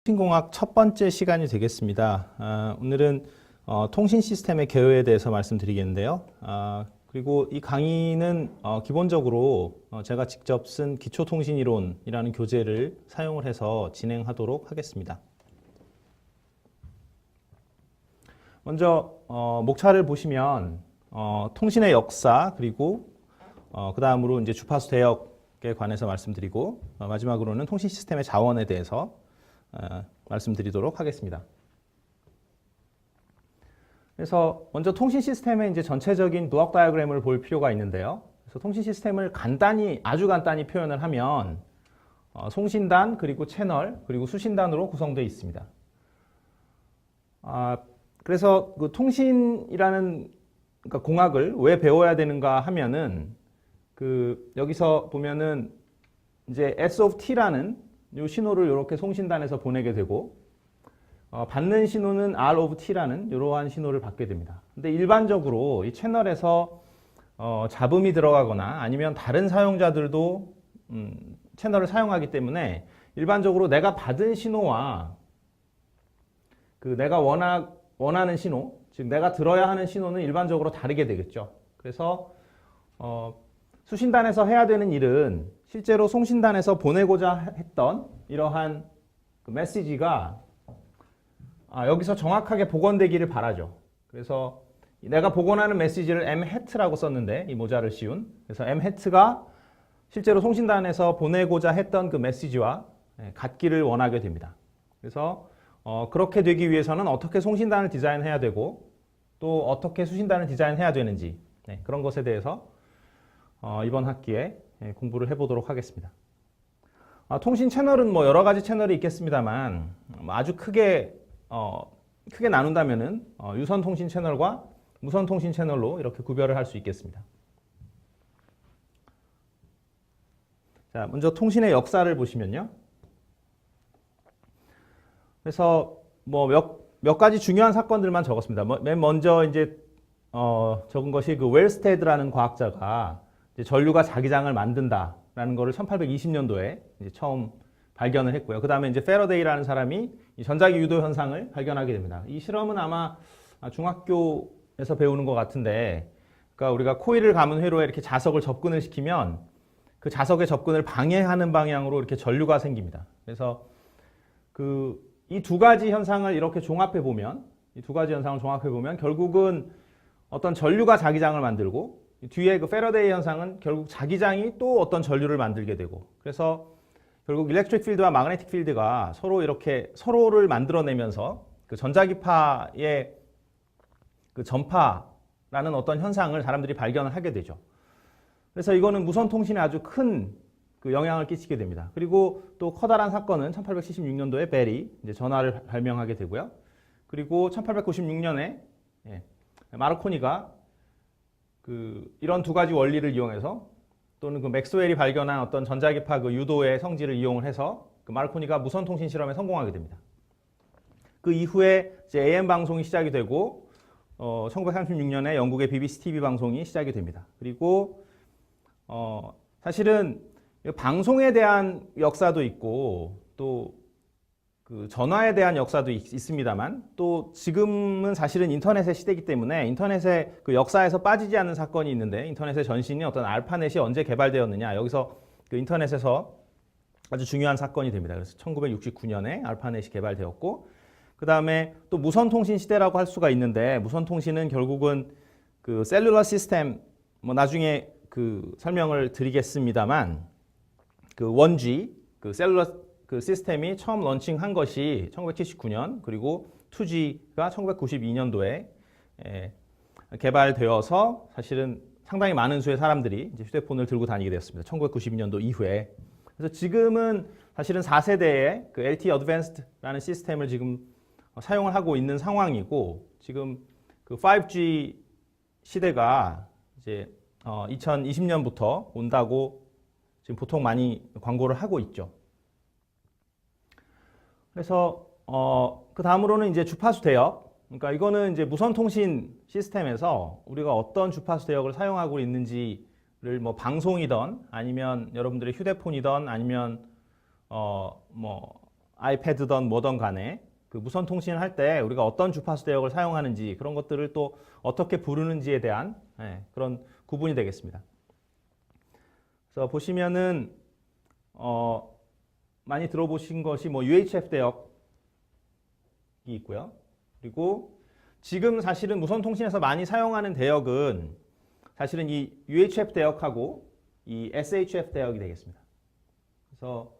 통신공학 첫 번째 시간이 되겠습니다. 오늘은 통신 시스템의 개요에 대해서 말씀드리겠는데요. 그리고 이 강의는 기본적으로 제가 직접 쓴 기초통신이론이라는 교재를 사용을 해서 진행하도록 하겠습니다. 먼저 목차를 보시면 통신의 역사 그리고 그 다음으로 이제 주파수 대역에 관해서 말씀드리고 마지막으로는 통신 시스템의 자원에 대해서 말씀드리도록 하겠습니다. 그래서 먼저 통신 시스템의 이제 전체적인 블록 다이어그램을 볼 필요가 있는데요. 그래서 통신 시스템을 아주 간단히 표현을 하면 송신단 그리고 채널 그리고 수신단으로 구성되어 있습니다. 그래서 그 통신이라는 그러니까 공학을 왜 배워야 되는가 하면은 여기서 보면은 이제 S of T라는 이 신호를 이렇게 송신단에서 보내게 되고 받는 신호는 R of T라는 이러한 신호를 받게 됩니다. 근데 일반적으로 이 채널에서 잡음이 들어가거나 아니면 다른 사용자들도 채널을 사용하기 때문에 일반적으로 내가 받은 신호와 내가 원하는 신호, 즉 내가 들어야 하는 신호는 일반적으로 다르게 되겠죠. 그래서 수신단에서 해야 되는 일은 실제로 송신단에서 보내고자 했던 이러한 메시지가 여기서 정확하게 복원되기를 바라죠. 그래서 내가 복원하는 메시지를 M-라고 썼는데 이 모자를 씌운 그래서 M-가 실제로 송신단에서 보내고자 했던 그 메시지와 같기를 원하게 됩니다. 그래서 그렇게 되기 위해서는 어떻게 송신단을 디자인해야 되고 또 어떻게 수신단을 디자인해야 되는지 그런 것에 대해서 이번 학기에 공부를 해보도록 하겠습니다. 통신 채널은 뭐 여러 가지 채널이 있겠습니다만 아주 크게 나눈다면은 유선 통신 채널과 무선 통신 채널로 이렇게 구별을 할 수 있겠습니다. 자, 먼저 통신의 역사를 보시면요. 그래서 뭐 몇 가지 중요한 사건들만 적었습니다. 맨 먼저 이제 적은 것이 웰스테드라는 과학자가 이제 전류가 자기장을 만든다라는 것을 1820년도에 이제 처음 발견을 했고요. 그 다음에 이제 페러데이라는 사람이 이 전자기 유도 현상을 발견하게 됩니다. 이 실험은 아마 중학교에서 배우는 것 같은데, 그러니까 우리가 코일을 감은 회로에 이렇게 자석을 접근을 시키면 그 자석의 접근을 방해하는 방향으로 이렇게 전류가 생깁니다. 그래서 이 두 가지 현상을 이렇게 종합해 보면, 결국은 어떤 전류가 자기장을 만들고 뒤에 페러데이 현상은 결국 자기장이 또 어떤 전류를 만들게 되고 그래서 결국 일렉트릭 필드와 마그네틱 필드가 서로 이렇게 서로를 만들어내면서 전자기파의 전파라는 어떤 현상을 사람들이 발견을 하게 되죠. 그래서 이거는 무선 통신에 아주 큰 영향을 끼치게 됩니다. 그리고 또 커다란 사건은 1876년도에 벨이 이제 전화를 발명하게 되고요. 그리고 1896년에 마르코니가 이런 두 가지 원리를 이용해서 또는 맥스웰이 발견한 어떤 전자기파 유도의 성질을 이용을 해서 마르코니가 무선 통신 실험에 성공하게 됩니다. 그 이후에 이제 AM 방송이 시작이 되고 1936년에 영국의 BBC TV 방송이 시작이 됩니다. 그리고 사실은 방송에 대한 역사도 있고 또 전화에 대한 역사도 있습니다만 또 지금은 사실은 인터넷의 시대이기 때문에 인터넷의 역사에서 빠지지 않는 사건이 있는데 인터넷의 전신이 어떤 알파넷이 언제 개발되었느냐 여기서 인터넷에서 아주 중요한 사건이 됩니다. 그래서 1969년에 알파넷이 개발되었고 그 다음에 또 무선통신 시대라고 할 수가 있는데 무선통신은 결국은 셀룰러 시스템 뭐 나중에 설명을 드리겠습니다만 1G 셀룰러 시스템이 처음 런칭한 것이 1979년 그리고 2G가 1992년도에 개발되어서 사실은 상당히 많은 수의 사람들이 이제 휴대폰을 들고 다니게 되었습니다. 1992년도 이후에. 그래서 지금은 사실은 4세대의 LTE Advanced라는 시스템을 지금 사용을 하고 있는 상황이고 지금 5G 시대가 이제 2020년부터 온다고 지금 보통 많이 광고를 하고 있죠. 그래서 그 다음으로는 이제 주파수 대역. 그러니까 이거는 이제 무선 통신 시스템에서 우리가 어떤 주파수 대역을 사용하고 있는지를 뭐 방송이든 아니면 여러분들의 휴대폰이든 아니면 아이패드든 뭐든 간에 그 무선 통신을 할 때 우리가 어떤 주파수 대역을 사용하는지 그런 것들을 또 어떻게 부르는지에 대한 그런 구분이 되겠습니다. 그래서 보시면은 많이 들어보신 것이 뭐 UHF 대역이 있고요. 그리고 지금 사실은 무선 통신에서 많이 사용하는 대역은 사실은 이 UHF 대역하고 이 SHF 대역이 되겠습니다. 그래서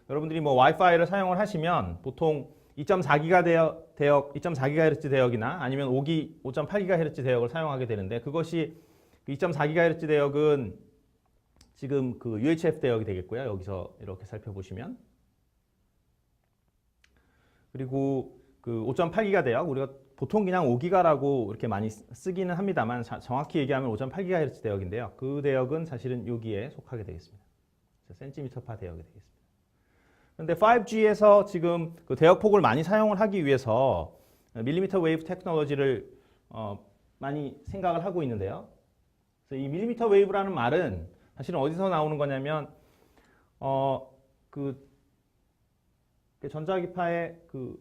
여러분들이 뭐 와이파이를 사용을 하시면 보통 2.4기가 대역, 2.4GHz 대역이나 아니면 5.8GHz 대역을 사용하게 되는데 그것이 2.4GHz 대역은 지금 그 UHF 대역이 되겠고요. 여기서 이렇게 살펴보시면. 그리고 그 5.8기가 대역, 우리가 보통 그냥 5기가라고 이렇게 많이 쓰기는 합니다만 정확히 얘기하면 5.8GHz 대역인데요. 그 대역은 사실은 여기에 속하게 되겠습니다. 센티미터파 대역이 되겠습니다. 그런데 5G에서 지금 그 대역폭을 많이 사용을 하기 위해서 밀리미터 웨이브 테크놀로지를 많이 생각을 하고 있는데요. 그래서 이 밀리미터 웨이브라는 말은 사실은 어디서 나오는 거냐면 그 전자기파의 그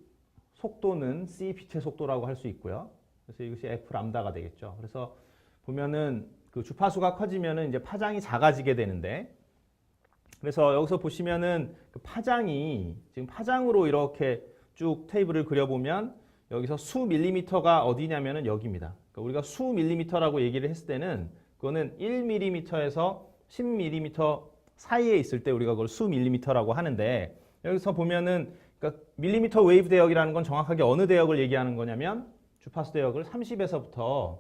속도는 C 빛의 속도라고 할 수 있고요. 그래서 이것이 F 람다가 되겠죠. 그래서 보면은 그 주파수가 커지면은 이제 파장이 작아지게 되는데, 그래서 여기서 보시면은 그 파장이 지금 파장으로 이렇게 쭉 테이블을 그려보면 여기서 수 밀리미터가 어디냐면은 여기입니다. 그러니까 우리가 수 밀리미터라고 얘기를 했을 때는 그거는 1mm에서 10mm 사이에 있을 때 우리가 그걸 수 밀리미터라고 하는데, 여기서 보면은 그러니까 밀리미터 웨이브 대역이라는 건 정확하게 어느 대역을 얘기하는 거냐면 주파수 대역을 30에서부터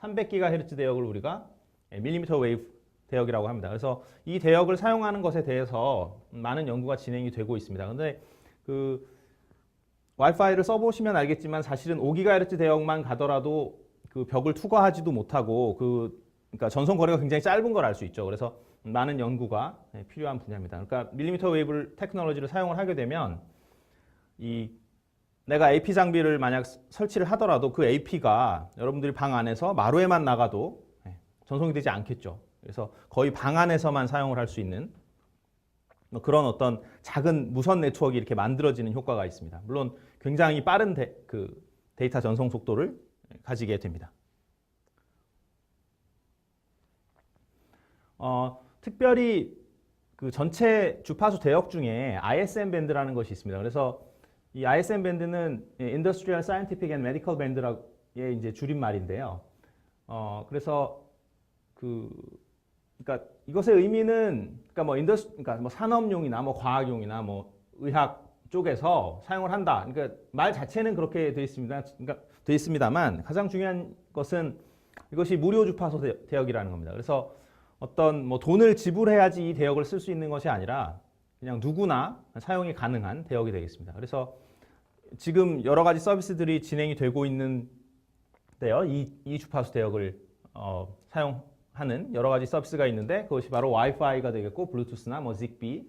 300GHz 대역을 우리가 밀리미터 웨이브 대역이라고 합니다. 그래서 이 대역을 사용하는 것에 대해서 많은 연구가 진행이 되고 있습니다. 그런데 그 와이파이를 써보시면 알겠지만 사실은 5GHz 대역만 가더라도 그 벽을 투과하지도 못하고 그러니까 전송 거리가 굉장히 짧은 걸 알 수 있죠. 그래서 많은 연구가 필요한 분야입니다. 그러니까 밀리미터 웨이브 테크놀로지를 사용을 하게 되면 내가 AP 장비를 만약 설치를 하더라도 그 AP가 여러분들이 방 안에서 마루에만 나가도 전송이 되지 않겠죠. 그래서 거의 방 안에서만 사용을 할 수 있는 그런 어떤 작은 무선 네트워크가 이렇게 만들어지는 효과가 있습니다. 물론 굉장히 빠른 데이터 전송 속도를 가지게 됩니다. 특별히 그 전체 주파수 대역 중에 ISM 밴드라는 것이 있습니다. 그래서 이 ISM 밴드는 Industrial Scientific and Medical Band의 이제 줄임말인데요. 그래서 그러니까 이것의 의미는 그러니까 뭐 산업용이나 뭐 과학용이나 뭐 의학 쪽에서 사용을 한다. 그러니까 말 자체는 그렇게 되어 있습니다. 그러니까 되어 있습니다만 가장 중요한 것은 이것이 무료 주파수 대역이라는 겁니다. 그래서 어떤 뭐 돈을 지불해야지 이 대역을 쓸 수 있는 것이 아니라 그냥 누구나 사용이 가능한 대역이 되겠습니다. 그래서 지금 여러 가지 서비스들이 진행이 되고 있는데요. 이 주파수 대역을 사용하는 여러 가지 서비스가 있는데 그것이 바로 와이파이가 되겠고 블루투스나 뭐 지그비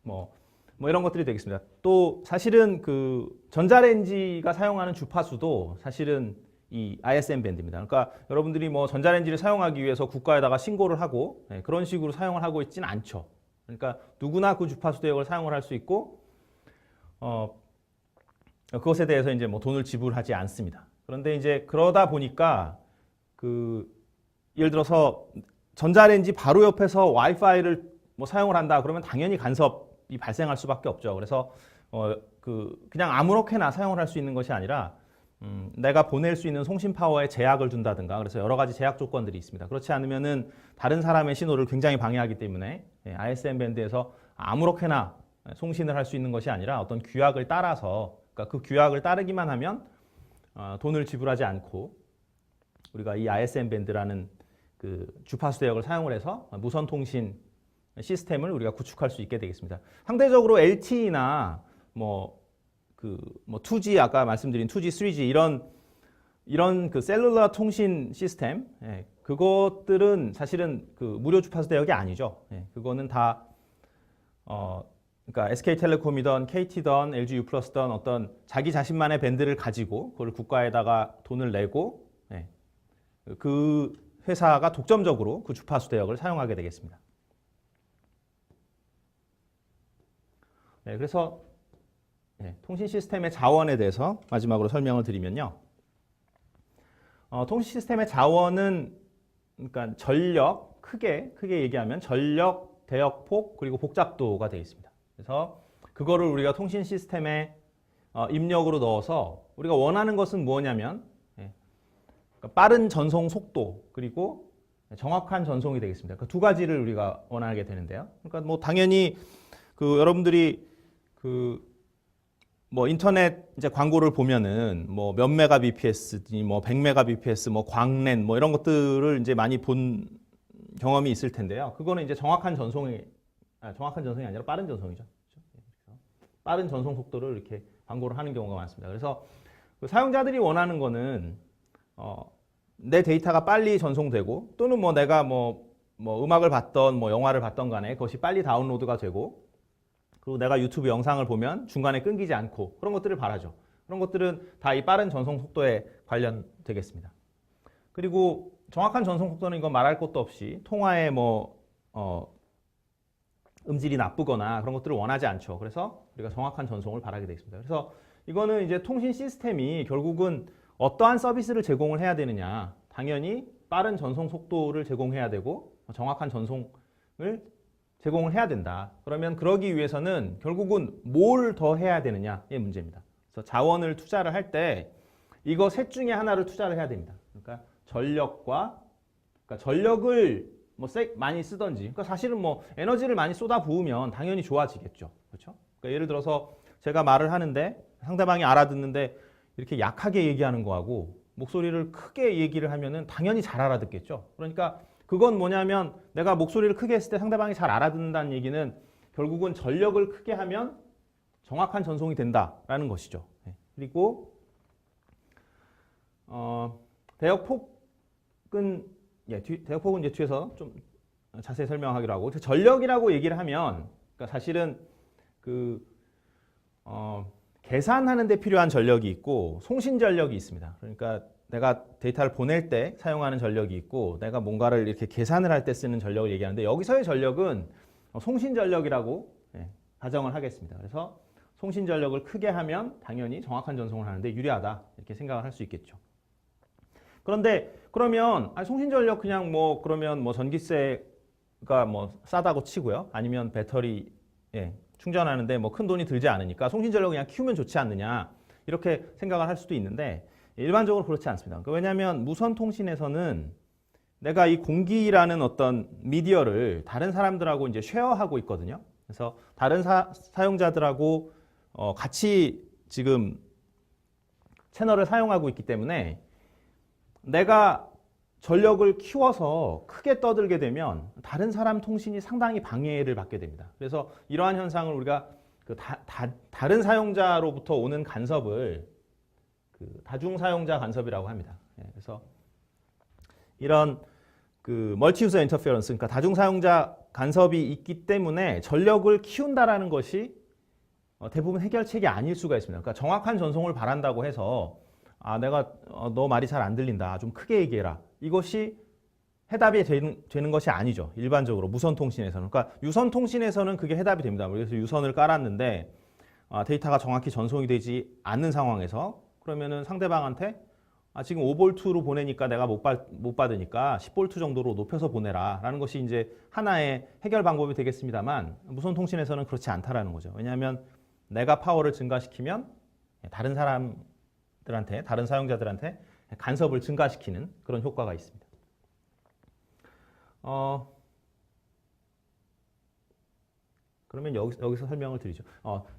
뭐 이런 것들이 되겠습니다. 또 사실은 그 전자레인지가 사용하는 주파수도 사실은 이 ISM 밴드입니다. 그러니까 여러분들이 뭐 전자레인지를 사용하기 위해서 국가에다가 신고를 하고 그런 식으로 사용을 하고 있지는 않죠. 그러니까 누구나 그 주파수 대역을 사용을 할 수 있고 그것에 대해서 이제 뭐 돈을 지불하지 않습니다. 그런데 이제 그러다 보니까 예를 들어서 전자레인지 바로 옆에서 와이파이를 뭐 사용을 한다 그러면 당연히 간섭이 발생할 수밖에 없죠. 그래서 그냥 아무렇게나 사용을 할 수 있는 것이 아니라 내가 보낼 수 있는 송신 파워에 제약을 둔다든가 그래서 여러 가지 제약 조건들이 있습니다. 그렇지 않으면은 다른 사람의 신호를 굉장히 방해하기 때문에 ISM 밴드에서 아무렇게나 송신을 할 수 있는 것이 아니라 어떤 규약을 따라서 그러니까 그 규약을 따르기만 하면 돈을 지불하지 않고 우리가 이 ISM 밴드라는 그 주파수 대역을 사용을 해서 무선 통신 시스템을 우리가 구축할 수 있게 되겠습니다. 상대적으로 LTE나 2G 아까 말씀드린 2G, 3G 이런 그 셀룰러 통신 시스템 그것들은 사실은 그 무료 주파수 대역이 아니죠. 그거는 다 그러니까 SK텔레콤이든 KT든 LG U+든 어떤 자기 자신만의 밴드를 가지고 그걸 국가에다가 돈을 내고 그 회사가 독점적으로 그 주파수 대역을 사용하게 되겠습니다. 그래서 통신 시스템의 자원에 대해서 마지막으로 설명을 드리면요. 통신 시스템의 자원은 그러니까 전력, 크게 얘기하면 전력, 대역폭, 그리고 복잡도가 되어 있습니다. 그래서 그거를 우리가 통신 시스템에 입력으로 넣어서 우리가 원하는 것은 무엇이냐면 그러니까 빠른 전송 속도 그리고 정확한 전송이 되겠습니다. 그 두 가지를 우리가 원하게 되는데요. 그러니까 뭐 당연히 그 여러분들이 그 뭐 인터넷 이제 광고를 보면은 뭐 몇 메가 bps, 뭐 100 메가 bps, 뭐 광랜 뭐 이런 것들을 이제 많이 본 경험이 있을 텐데요. 그거는 이제 정확한 전송이 아니라 빠른 전송이죠. 그렇죠? 빠른 전송 속도를 이렇게 광고를 하는 경우가 많습니다. 그래서 그 사용자들이 원하는 거는 내 데이터가 빨리 전송되고 또는 뭐 내가 뭐 음악을 봤던 뭐 영화를 봤던 간에 그것이 빨리 다운로드가 되고 그리고 내가 유튜브 영상을 보면 중간에 끊기지 않고 그런 것들을 바라죠. 그런 것들은 다 이 빠른 전송 속도에 관련되겠습니다. 그리고 정확한 전송 속도는 이건 말할 것도 없이 통화의 음질이 나쁘거나 그런 것들을 원하지 않죠. 그래서 우리가 정확한 전송을 바라게 되겠습니다. 그래서 이거는 이제 통신 시스템이 결국은 어떠한 서비스를 제공을 해야 되느냐. 당연히 빠른 전송 속도를 제공해야 되고 정확한 전송을 제공을 해야 된다. 그러면 그러기 위해서는 결국은 뭘 더 해야 되느냐의 문제입니다. 그래서 자원을 투자를 할 때 이거 셋 중에 하나를 투자를 해야 됩니다. 그러니까 전력을 뭐 많이 쓰던지, 그러니까 사실은 뭐 에너지를 많이 쏟아 부으면 당연히 좋아지겠죠. 그렇죠? 그러니까 예를 들어서 제가 말을 하는데 상대방이 알아듣는데 이렇게 약하게 얘기하는 거하고 목소리를 크게 얘기를 하면은 당연히 잘 알아듣겠죠. 그러니까 그건 뭐냐면 내가 목소리를 크게 했을 때 상대방이 잘 알아듣는다는 얘기는 결국은 전력을 크게 하면 정확한 전송이 된다라는 것이죠. 그리고 대역폭은 대역폭은 이제 뒤에서 좀 자세히 설명하기로 하고 전력이라고 얘기를 하면 그러니까 사실은 계산하는 데 필요한 전력이 있고 송신 전력이 있습니다. 그러니까 내가 데이터를 보낼 때 사용하는 전력이 있고 내가 뭔가를 이렇게 계산을 할 때 쓰는 전력을 얘기하는데 여기서의 전력은 송신 전력이라고 가정을 하겠습니다. 그래서 송신 전력을 크게 하면 당연히 정확한 전송을 하는데 유리하다 이렇게 생각을 할 수 있겠죠. 그런데 그러면 송신 전력 그냥 그러면 전기세가 싸다고 치고요. 아니면 배터리 충전하는데 큰 돈이 들지 않으니까 송신 전력 그냥 키우면 좋지 않느냐 이렇게 생각을 할 수도 있는데 일반적으로 그렇지 않습니다. 그러니까 왜냐하면 무선 통신에서는 내가 이 공기라는 어떤 미디어를 다른 사람들하고 이제 쉐어하고 있거든요. 그래서 다른 사용자들하고 같이 지금 채널을 사용하고 있기 때문에 내가 전력을 키워서 크게 떠들게 되면 다른 사람 통신이 상당히 방해를 받게 됩니다. 그래서 이러한 현상을 우리가 다른 사용자로부터 오는 간섭을 다중 사용자 간섭이라고 합니다. 그래서 이런 멀티 유저 인터페런스, 그러니까 다중 사용자 간섭이 있기 때문에 전력을 키운다라는 것이 대부분 해결책이 아닐 수가 있습니다. 그러니까 정확한 전송을 바란다고 해서 내가 너 말이 잘 안 들린다. 좀 크게 얘기해라. 이것이 해답이 되는 것이 아니죠. 일반적으로 무선 통신에서는. 그러니까 유선 통신에서는 그게 해답이 됩니다. 그래서 유선을 깔았는데 데이터가 정확히 전송이 되지 않는 상황에서 그러면은 상대방한테 지금 5V로 보내니까 내가 못 받으니까 10V 정도로 높여서 보내라 라는 것이 이제 하나의 해결 방법이 되겠습니다만 무선 통신에서는 그렇지 않다라는 거죠. 왜냐하면 내가 파워를 증가시키면 다른 사람들한테, 다른 사용자들한테 간섭을 증가시키는 그런 효과가 있습니다. 그러면 여기서 설명을 드리죠.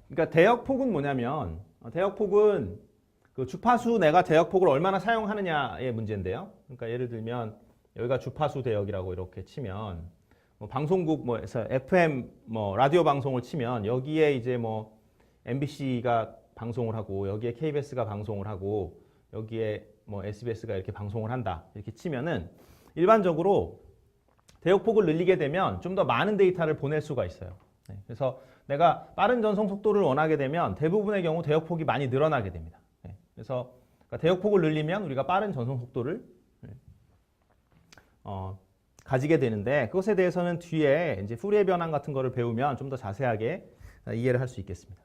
그러니까 대역폭은 뭐냐면 대역폭은 주파수 내가 대역폭을 얼마나 사용하느냐의 문제인데요. 그러니까 예를 들면 여기가 주파수 대역이라고 이렇게 치면 방송국에서 FM 라디오 방송을 치면 여기에 이제 MBC가 방송을 하고 여기에 KBS가 방송을 하고 여기에 SBS가 이렇게 방송을 한다 이렇게 치면은 일반적으로 대역폭을 늘리게 되면 좀 더 많은 데이터를 보낼 수가 있어요. 그래서 내가 빠른 전송 속도를 원하게 되면 대부분의 경우 대역폭이 많이 늘어나게 됩니다. 그래서 대역폭을 늘리면 우리가 빠른 전송 속도를 가지게 되는데 그것에 대해서는 뒤에 이제 푸리에 변환 같은 거를 배우면 좀 더 자세하게 이해를 할 수 있겠습니다.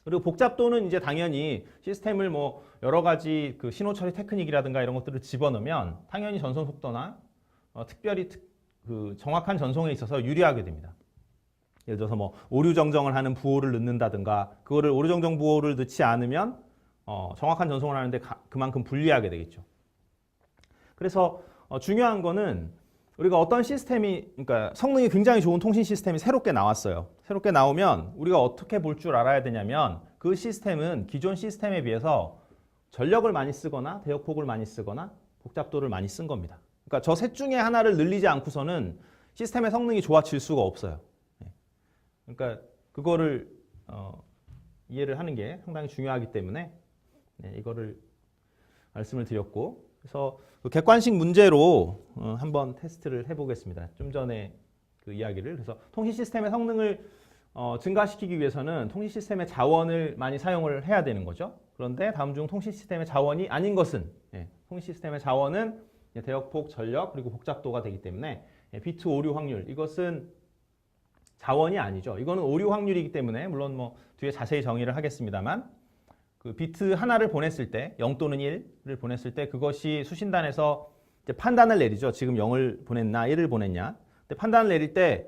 그리고 복잡도는 이제 당연히 시스템을 뭐 여러 가지 그 신호 처리 테크닉이라든가 이런 것들을 집어넣으면 당연히 전송 속도나 특별히 그 정확한 전송에 있어서 유리하게 됩니다. 예를 들어서 뭐 오류 정정을 하는 부호를 넣는다든가 그거를 오류 정정 부호를 넣지 않으면 정확한 전송을 하는데 그만큼 불리하게 되겠죠. 그래서 중요한 거는 우리가 어떤 시스템이, 그러니까 성능이 굉장히 좋은 통신 시스템이 새롭게 나왔어요. 새롭게 나오면 우리가 어떻게 볼 줄 알아야 되냐면 그 시스템은 기존 시스템에 비해서 전력을 많이 쓰거나 대역폭을 많이 쓰거나 복잡도를 많이 쓴 겁니다. 그러니까 저 셋 중에 하나를 늘리지 않고서는 시스템의 성능이 좋아질 수가 없어요. 그러니까 그거를 이해를 하는 게 상당히 중요하기 때문에 이거를 말씀을 드렸고, 그래서 그 객관식 문제로 한번 테스트를 해보겠습니다. 좀 전에 그 이야기를. 그래서 통신 시스템의 성능을 증가시키기 위해서는 통신 시스템의 자원을 많이 사용을 해야 되는 거죠. 그런데 다음 중 통신 시스템의 자원이 아닌 것은, 통신 시스템의 자원은 대역폭, 전력, 그리고 복잡도가 되기 때문에 비트 오류 확률, 이것은 자원이 아니죠. 이거는 오류 확률이기 때문에 물론 뭐 뒤에 자세히 정의를 하겠습니다만 그 비트 하나를 보냈을 때 0 또는 1을 보냈을 때 그것이 수신단에서 이제 판단을 내리죠. 지금 0을 보냈나 1을 보냈냐. 근데 판단을 내릴 때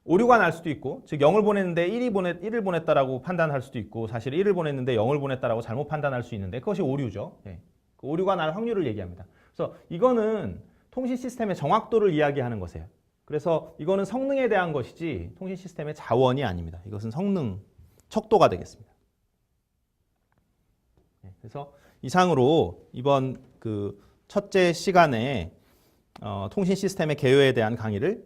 오류가 날 수도 있고, 즉 0을 보냈는데 1을 보냈다라고 판단할 수도 있고, 사실 1을 보냈는데 0을 보냈다라고 잘못 판단할 수 있는데 그것이 오류죠. 그 오류가 날 확률을 얘기합니다. 그래서 이거는 통신 시스템의 정확도를 이야기하는 것이에요. 그래서 이거는 성능에 대한 것이지 통신 시스템의 자원이 아닙니다. 이것은 성능, 척도가 되겠습니다. 그래서 이상으로 이번 그 첫째 시간에 통신 시스템의 개요에 대한 강의를